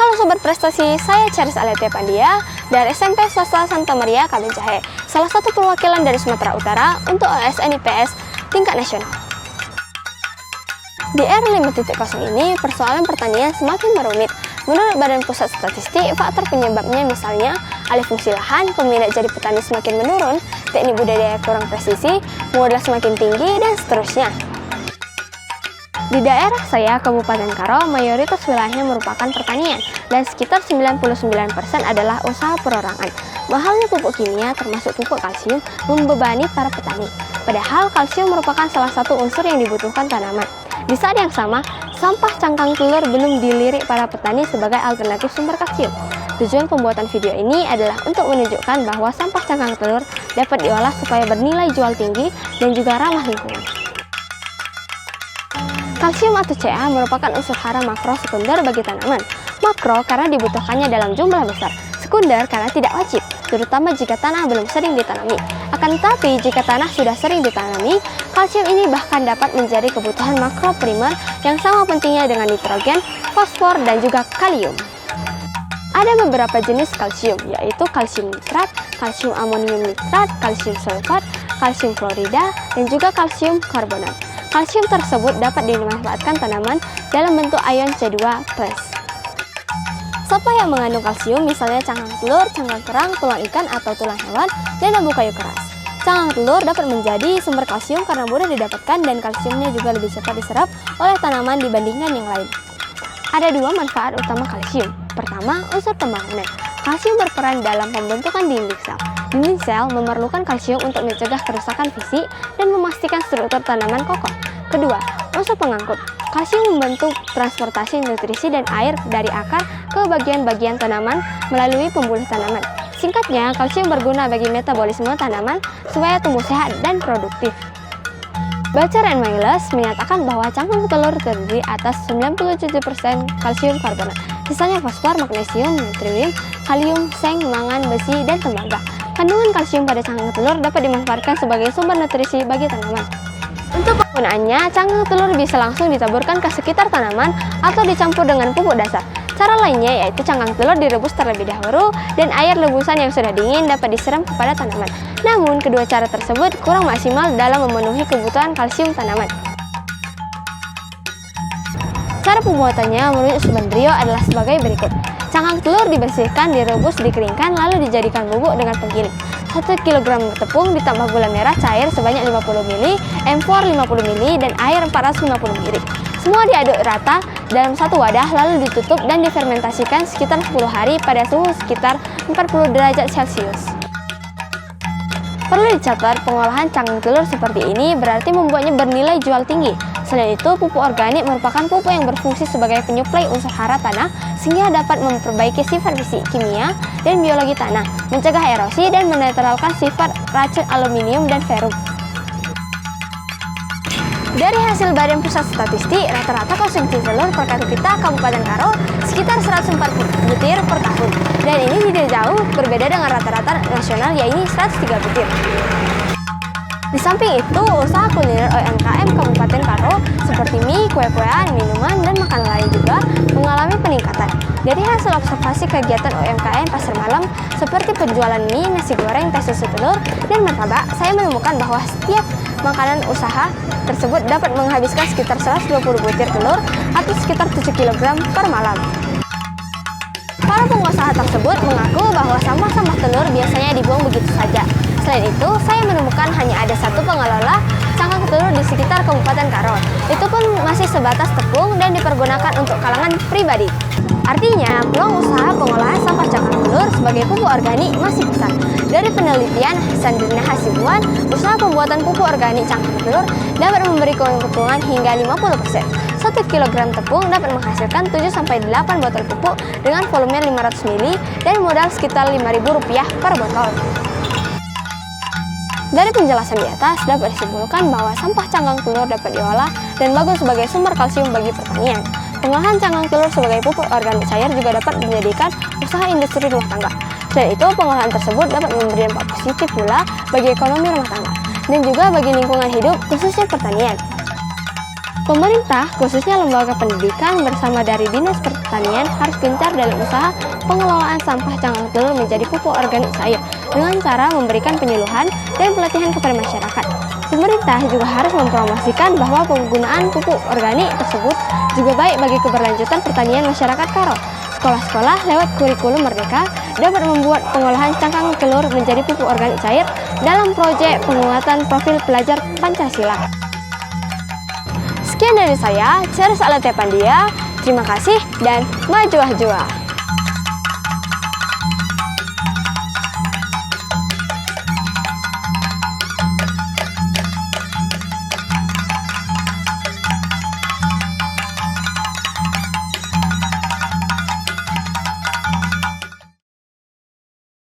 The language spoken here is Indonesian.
Halo Sobat Prestasi, saya Charis Aletia Pandia dari SMP Swasta Santa Maria Kabanjahe, salah satu perwakilan dari Sumatera Utara untuk OSN IPS tingkat nasional. Di era 5.0 ini, persoalan pertanian semakin merumit. Menurut Badan Pusat Statistik, faktor penyebabnya misalnya alih fungsi lahan, peminat jadi petani semakin menurun, teknik budidaya kurang presisi, modal semakin tinggi, dan seterusnya. Di daerah saya, Kabupaten Karo, mayoritas wilayahnya merupakan pertanian dan sekitar 99% adalah usaha perorangan. Mahalnya pupuk kimia termasuk pupuk kalsium membebani para petani. Padahal kalsium merupakan salah satu unsur yang dibutuhkan tanaman. Di saat yang sama, sampah cangkang telur belum dilirik para petani sebagai alternatif sumber kalsium. Tujuan pembuatan video ini adalah untuk menunjukkan bahwa sampah cangkang telur dapat diolah supaya bernilai jual tinggi dan juga ramah lingkungan. Kalsium atau Ca merupakan unsur hara makro sekunder bagi tanaman. Makro karena dibutuhkannya dalam jumlah besar, sekunder karena tidak wajib, terutama jika tanah belum sering ditanami. Akan tetapi, jika tanah sudah sering ditanami, kalsium ini bahkan dapat menjadi kebutuhan makro primer yang sama pentingnya dengan nitrogen, fosfor, dan juga kalium. Ada beberapa jenis kalsium, yaitu kalsium nitrat, kalsium amonium nitrat, kalsium sulfat, kalsium klorida, dan juga kalsium karbonat. Kalsium tersebut dapat dimanfaatkan tanaman dalam bentuk ion C2+. Sampah yang mengandung kalsium misalnya cangkang telur, cangkang kerang, tulang ikan atau tulang hewan, dan bambu kayu keras. Cangkang telur dapat menjadi sumber kalsium karena mudah didapatkan dan kalsiumnya juga lebih cepat diserap oleh tanaman dibandingkan yang lain. Ada dua manfaat utama kalsium. Pertama, unsur pembangunan. Kalsium berperan dalam pembentukan dinding sel. Dinding sel memerlukan kalsium untuk mencegah kerusakan fisik dan memastikan struktur tanaman kokoh. Kedua, unsur pengangkut. Kalsium membantu transportasi nutrisi dan air dari akar ke bagian-bagian tanaman melalui pembuluh tanaman. Singkatnya, kalsium berguna bagi metabolisme tanaman supaya tumbuh sehat dan produktif. Bacar and Miles menyatakan bahwa cangkang telur terdiri atas 97% kalsium karbonat, sisanya fosfor, magnesium, natrium, kalium, seng, mangan, besi, dan tembaga. Kandungan kalsium pada cangkang telur dapat dimanfaatkan sebagai sumber nutrisi bagi tanaman. Untuk penggunaannya, cangkang telur bisa langsung ditaburkan ke sekitar tanaman atau dicampur dengan pupuk dasar. Cara lainnya yaitu cangkang telur direbus terlebih dahulu dan air rebusan yang sudah dingin dapat disiram kepada tanaman. Namun, kedua cara tersebut kurang maksimal dalam memenuhi kebutuhan kalsium tanaman. Cara pembuatannya menurut Subandrio adalah sebagai berikut. Cangkang telur dibersihkan, direbus, dikeringkan, lalu dijadikan bubuk dengan penggiling. 1 kg tepung ditambah gula merah cair sebanyak 50 ml, empor 50 ml, dan air 450 ml. Semua diaduk rata dalam satu wadah lalu ditutup dan difermentasikan sekitar 10 hari pada suhu sekitar 40 derajat Celcius. Perlu dicatat, pengolahan cangkang telur seperti ini berarti membuatnya bernilai jual tinggi. Selain itu, pupuk organik merupakan pupuk yang berfungsi sebagai penyuplai unsur hara tanah sehingga dapat memperbaiki sifat fisik, kimia, dan biologi tanah, mencegah erosi, dan menetralkan sifat racun aluminium dan ferum. Dari hasil Badan Pusat Statistik, rata-rata konsumsi telur per kapita Kabupaten Karo sekitar 104 butir per tahun. Dan ini tidak jauh berbeda dengan rata-rata nasional yaitu 103 butir. Di samping itu, usaha kuliner UMKM Kabupaten Karo seperti mie, kue-kuean, minuman, dan makanan lain juga mengalami peningkatan. Dari hasil observasi kegiatan UMKM pasar malam seperti penjualan mie, nasi goreng, teh susu telur, dan martabak, saya menemukan bahwa setiap makanan usaha tersebut dapat menghabiskan sekitar 120 butir telur atau sekitar 7 kg per malam. Para pengusaha tersebut mengaku bahwa sampah-sampah telur biasanya dibuang begitu saja. Selain itu, saya menemukan hanya ada satu pengelola cangkang telur di sekitar Kabupaten Karo. Itu pun masih sebatas tepung dan dipergunakan untuk kalangan pribadi. Artinya, peluang usaha pengolahan sampah cangkang telur sebagai pupuk organik masih besar. Dari penelitian Sandrina Hasibuan, usaha pembuatan pupuk organik cangkang telur dapat memberi keuntungan hingga 50%. 1 kg tepung dapat menghasilkan 7-8 botol pupuk dengan volume 500 ml dan modal sekitar Rp5.000 per botol. Dari penjelasan di atas dapat disimpulkan bahwa sampah cangkang telur dapat diolah dan bagus sebagai sumber kalsium bagi pertanian. Pengolahan cangkang telur sebagai pupuk organik cair juga dapat menjadikan usaha industri rumah tangga. Selain itu, pengolahan tersebut dapat memberi dampak positif pula bagi ekonomi rumah tangga dan juga bagi lingkungan hidup khususnya pertanian. Pemerintah, khususnya lembaga pendidikan bersama dari Dinas Pertanian harus gencar dalam usaha pengelolaan sampah cangkang telur menjadi pupuk organik cair dengan cara memberikan penyuluhan dan pelatihan kepada masyarakat. Pemerintah juga harus mempromosikan bahwa penggunaan pupuk organik tersebut juga baik bagi keberlanjutan pertanian masyarakat Karo. Sekolah-sekolah lewat kurikulum Merdeka dapat membuat pengolahan cangkang telur menjadi pupuk organik cair dalam proyek penguatan profil pelajar Pancasila. Sekian dari saya, Ceres Alatepandia. Terima kasih dan maju-jua.